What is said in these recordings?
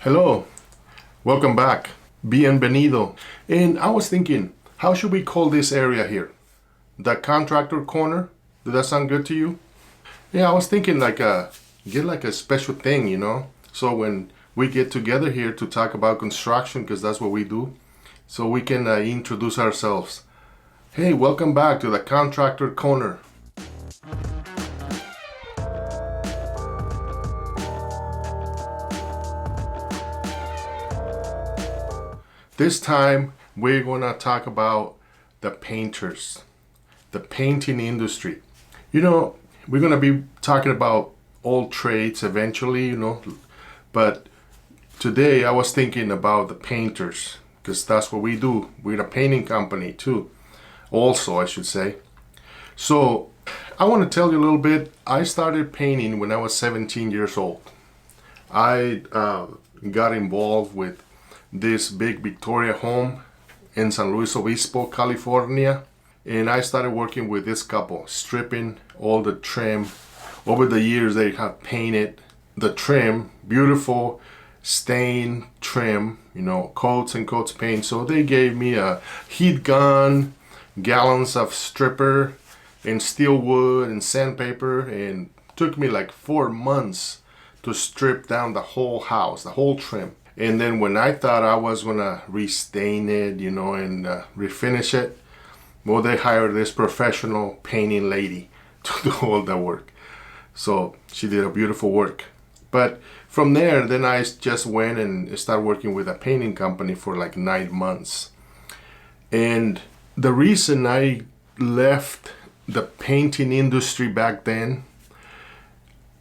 Hello, welcome back. Bienvenido. And I was thinking, how should we call this area here? The contractor corner? Does that sound good to you? Yeah, I was thinking get like a special thing, So when we get together here to talk about construction, because that's what we do, so we can introduce ourselves. Hey, welcome back to the contractor corner. This time we're gonna talk about the painters, the painting industry. We're gonna be talking about all trades eventually, but today I was thinking about the painters because that's what we do. We're a painting company too, also I should say. So I want to tell you a little bit. I started painting when I was 17 years old. I got involved with this big Victoria home in San Luis Obispo, California. And I started working with this couple, stripping all the trim. Over the years, they have painted the trim, beautiful stain trim, coats and coats paint. So they gave me a heat gun, gallons of stripper, and steel wood and sandpaper. And took me like 4 months to strip down the whole house, the whole trim. And then when I thought I was gonna restain it, and refinish it, well, they hired this professional painting lady to do all the work. So she did a beautiful work. But from there, then I just went and started working with a painting company for like 9 months. And the reason I left the painting industry back then,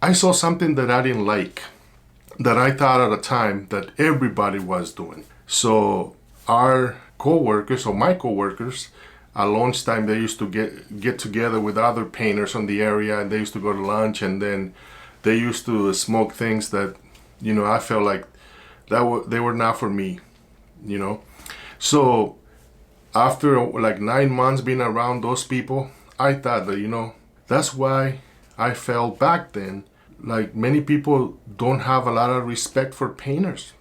I saw something that I didn't like, that I thought at the time that everybody was doing. So our co-workers, or my co-workers, at lunchtime they used to get together with other painters on the area, and they used to go to lunch, and then they used to smoke things that, I felt like they were not for me, So after like 9 months being around those people, I thought that, that's why I felt back then like many people don't have a lot of respect for painters,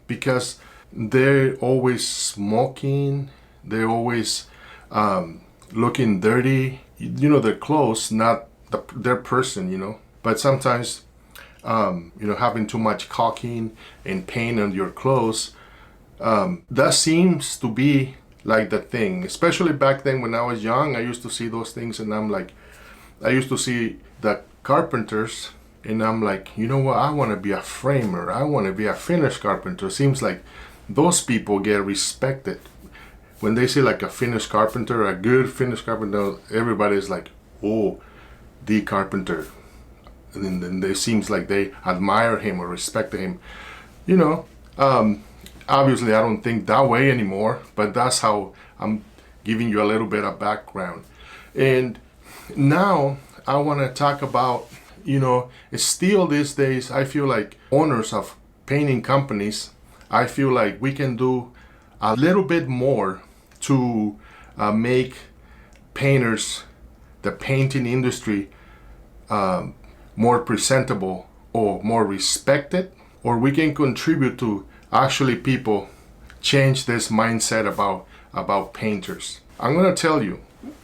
because they're always smoking, they're always looking dirty, their clothes, not their person, but sometimes having too much caulking and paint on your clothes, that seems to be like the thing. Especially back then when I was young, I used to see those things, and I used to see the carpenters, and I'm like, you know what, I want to be a framer, I want to be a finish carpenter. Seems like those people get respected. When they say like a finish carpenter, a good finish carpenter, everybody's like, oh, the carpenter. And then it seems like they admire him or respect him. Obviously I don't think that way anymore, but that's how I'm giving you a little bit of background. And now I want to talk about, still these days, I feel like owners of painting companies, I feel like we can do a little bit more to make painters, the painting industry, more presentable or more respected, or we can contribute to actually people change this mindset about painters. I'm going to tell you,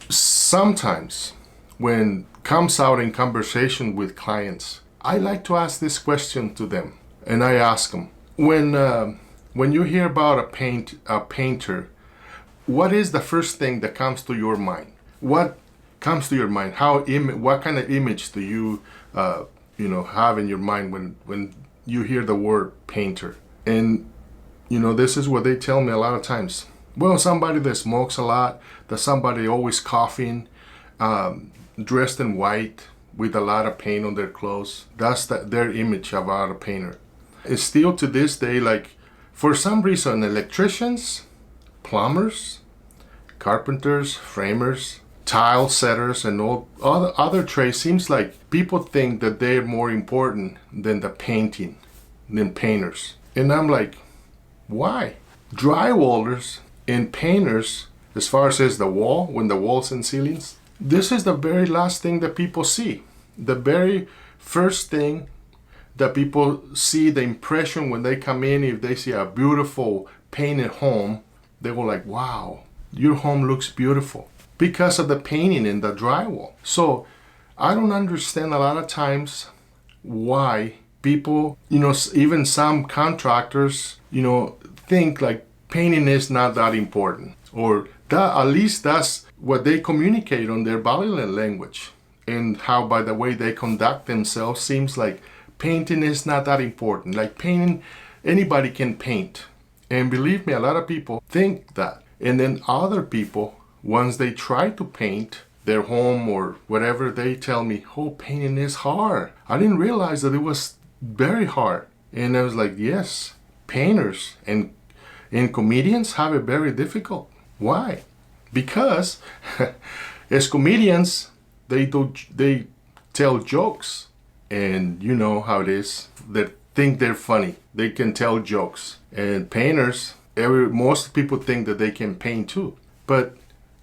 sometimes when comes out in conversation with clients, I like to ask this question to them, and I ask them, when you hear about a painter, what is the first thing that comes to your mind? What comes to your mind? What kind of image do you have in your mind when you hear the word painter? And this is what they tell me a lot of times. Well, somebody that smokes a lot, that somebody always coughing, dressed in white with a lot of paint on their clothes. That's their image about a painter. It's still to this day, like, for some reason, electricians, plumbers, carpenters, framers, tile setters, and all other trades, seems like people think that they're more important than than painters. And I'm like, why? Drywallers and painters, as far as the wall, when the walls and ceilings, this is the very last thing that people see. The very first thing that people see the impression when they come in. If they see a beautiful painted home, they go like, wow, your home looks beautiful because of the painting and the drywall. So I don't understand a lot of times why people, even some contractors, think like painting is not that important, or that at least that's what they communicate on their body language, and how by the way they conduct themselves seems like painting is not that important. Like painting, anybody can paint. And believe me, a lot of people think that. And then other people, once they try to paint their home or whatever, they tell me, oh, painting is hard. I didn't realize that it was very hard. And I was like, yes, painters and comedians have it very difficult. Why? Because as comedians, they tell jokes, and you know how it is. They think they're funny. They can tell jokes. And painters, most people think that they can paint too. But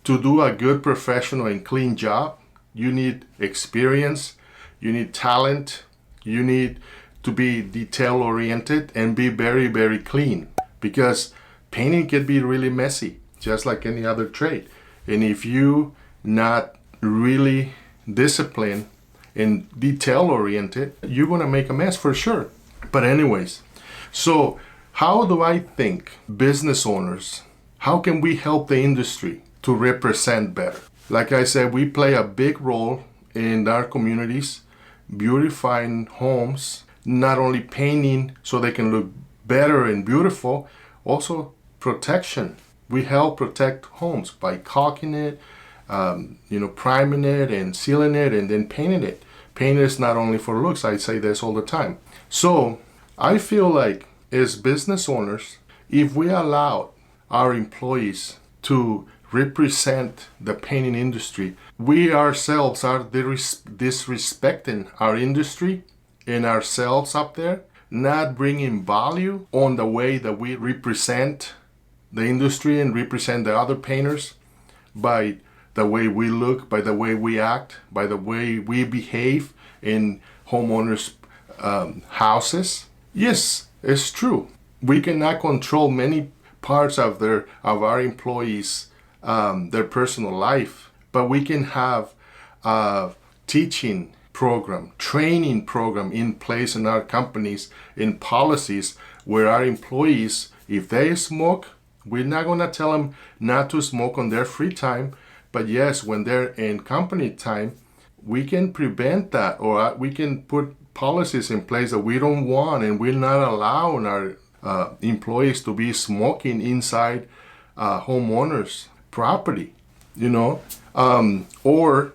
to do a good professional and clean job, you need experience, you need talent, you need to be detail oriented and be very, very clean, because painting can be really messy, just like any other trade. And if you not really disciplined and detail oriented, you're gonna make a mess for sure. But anyways, so how do I think business owners, how can we help the industry to represent better? Like I said, we play a big role in our communities, beautifying homes, not only painting so they can look better and beautiful, also protection. We help protect homes by caulking it, priming it and sealing it and then painting it. Painting is not only for looks, I say this all the time. So I feel like as business owners, if we allow our employees to represent the painting industry, we ourselves are disrespecting our industry and ourselves up there, not bringing value on the way that we represent the industry and represent the other painters by the way we look, by the way we act, by the way we behave in homeowners' houses. Yes, it's true. We cannot control many parts of our employees, their personal life, but we can have a teaching program, training program in place in our companies, in policies where our employees, if they smoke, we're not going to tell them not to smoke on their free time. But yes, when they're in company time, we can prevent that, or we can put policies in place that we don't want, and we're not allowing our employees to be smoking inside homeowners' property, or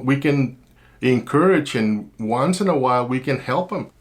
we can encourage, and once in a while we can help them,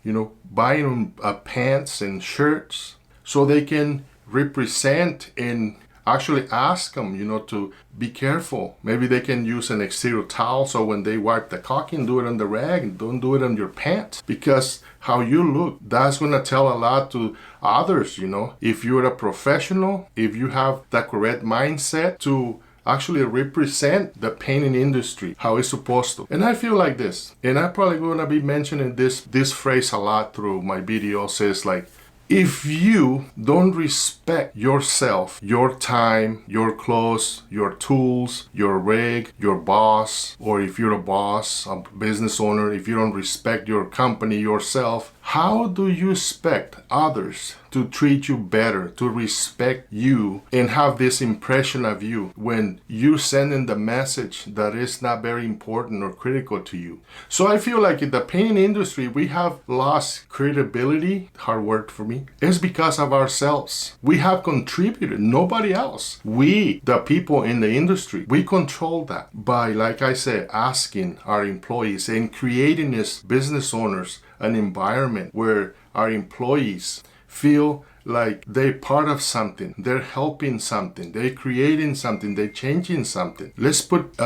buying them pants and shirts so they can represent, and actually ask them, to be careful. Maybe they can use an exterior towel, so when they wipe the caulking, do it on the rag and don't do it on your pants, because how you look, that's going to tell a lot to others. If you're a professional, if you have the correct mindset to actually represent the painting industry how it's supposed to. And I feel like this, and I'm probably going to be mentioning this phrase a lot through my videos, is like, if you don't respect yourself, your time, your clothes, your tools, your rig, your boss, or if you're a boss, a business owner, if you don't respect your company, yourself, how do you expect others to treat you better, to respect you, and have this impression of you when you're sending the message that is not very important or critical to you? So I feel like in the painting industry, we have lost credibility, hard word for me, it's because of ourselves. We have contributed, nobody else. We, the people in the industry, we control that by, like I said, asking our employees and creating as business owners an environment where our employees feel like they're part of something, they're helping something, they're creating something, they're changing something. Let's put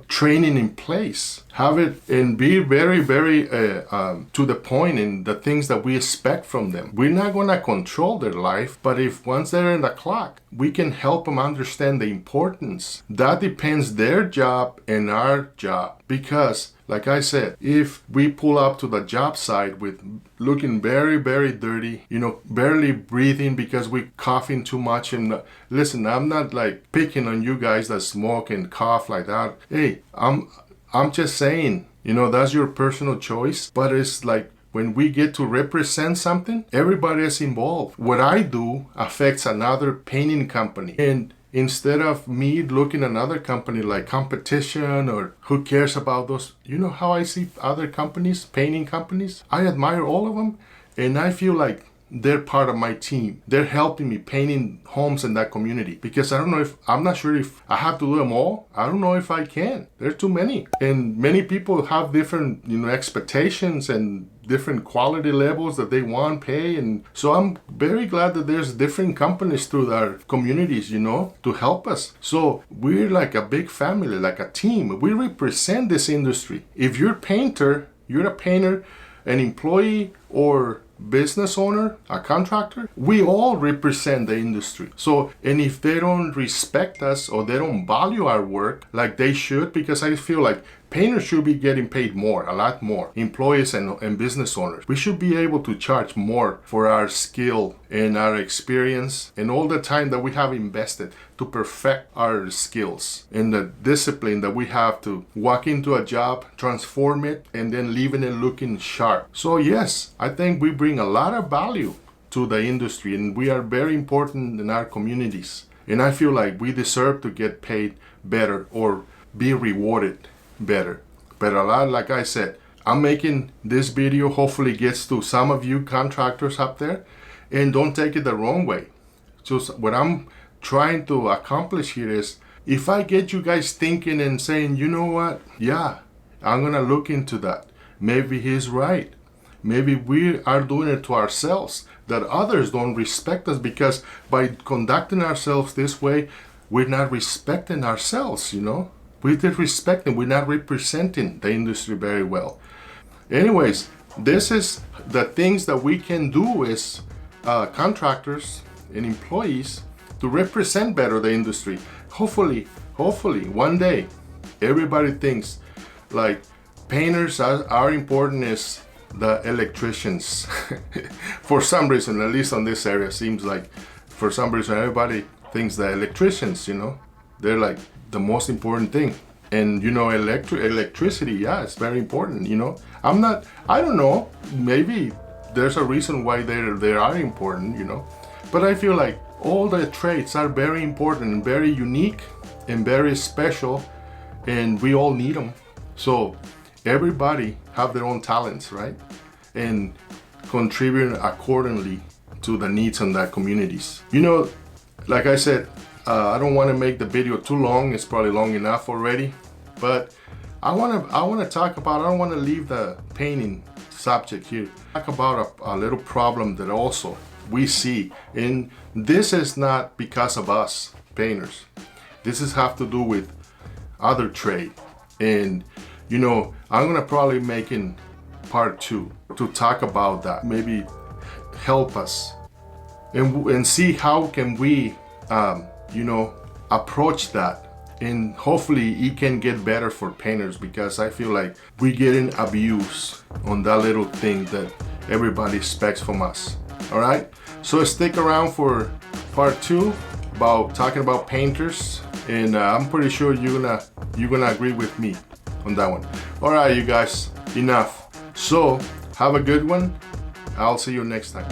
training in place, have it, and be very, very to the point in the things that we expect from them. We're not going to control their life, but if once they're in the clock, we can help them understand the importance. That depends their job and our job. Because, like I said, if we pull up to the job site with looking very, very dirty, barely breathing because we're coughing too much. And listen, I'm not like picking on you guys that smoke and cough like that. Hey, I'm just saying, that's your personal choice. But it's like, when we get to represent something, everybody is involved. What I do affects another painting company. And instead of me looking at another company like competition or who cares about those, how I see other companies, painting companies? I admire all of them, and I feel like they're part of my team. They're helping me painting homes in that community, because I'm not sure if I have to do them all. I don't know if I can. There are too many. And many people have different, expectations and different quality levels that they want, pay. And so I'm very glad that there's different companies through our communities, to help us. So we're like a big family, like a team. We represent this industry. If you're a painter, an employee, or business owner, a contractor, we all represent the industry. So, and if they don't respect us or they don't value our work like they should, because I feel like painters should be getting paid more, a lot more. Employees and business owners, we should be able to charge more for our skill and our experience and all the time that we have invested to perfect our skills and the discipline that we have to walk into a job, transform it, and then leaving it looking sharp. So yes, I think we bring a lot of value to the industry, and we are very important in our communities. And I feel like we deserve to get paid better or be rewarded better. But a lot, like I said, I'm making this video, hopefully gets to some of you contractors up there, and don't take it the wrong way. So what I'm trying to accomplish here is, if I get you guys thinking and saying, you know what, yeah, I'm gonna look into that. Maybe he's right. Maybe we are doing it to ourselves, that others don't respect us, because by conducting ourselves this way, we're not respecting ourselves, We're disrespecting, we're not representing the industry very well. Anyways, this is the things that we can do as contractors and employees to represent better the industry. Hopefully, one day, everybody thinks like painters are important as the electricians. For some reason, at least on this area, seems like for some reason everybody thinks the electricians, they're like the most important thing. And electricity, yeah, it's very important. I don't know, maybe there's a reason why they are important, but I feel like all the trades are very important and very unique and very special, and we all need them. So everybody have their own talents, right? And contribute accordingly to the needs in their communities. Like I said, I don't want to make the video too long. It's probably long enough already, but I want to talk about, I don't want to leave the painting subject here. Talk about a little problem that also we see, and this is not because of us painters. This is have to do with other trade, and I'm gonna probably make in part 2 to talk about that. Maybe help us and see how can we approach that, and hopefully it can get better for painters, because I feel like we're getting abused on that little thing that everybody expects from us. All right, so stick around for part 2 about talking about painters, and I'm pretty sure you're gonna agree with me on that one. All right, you guys, enough. So have a good one. I'll see you next time.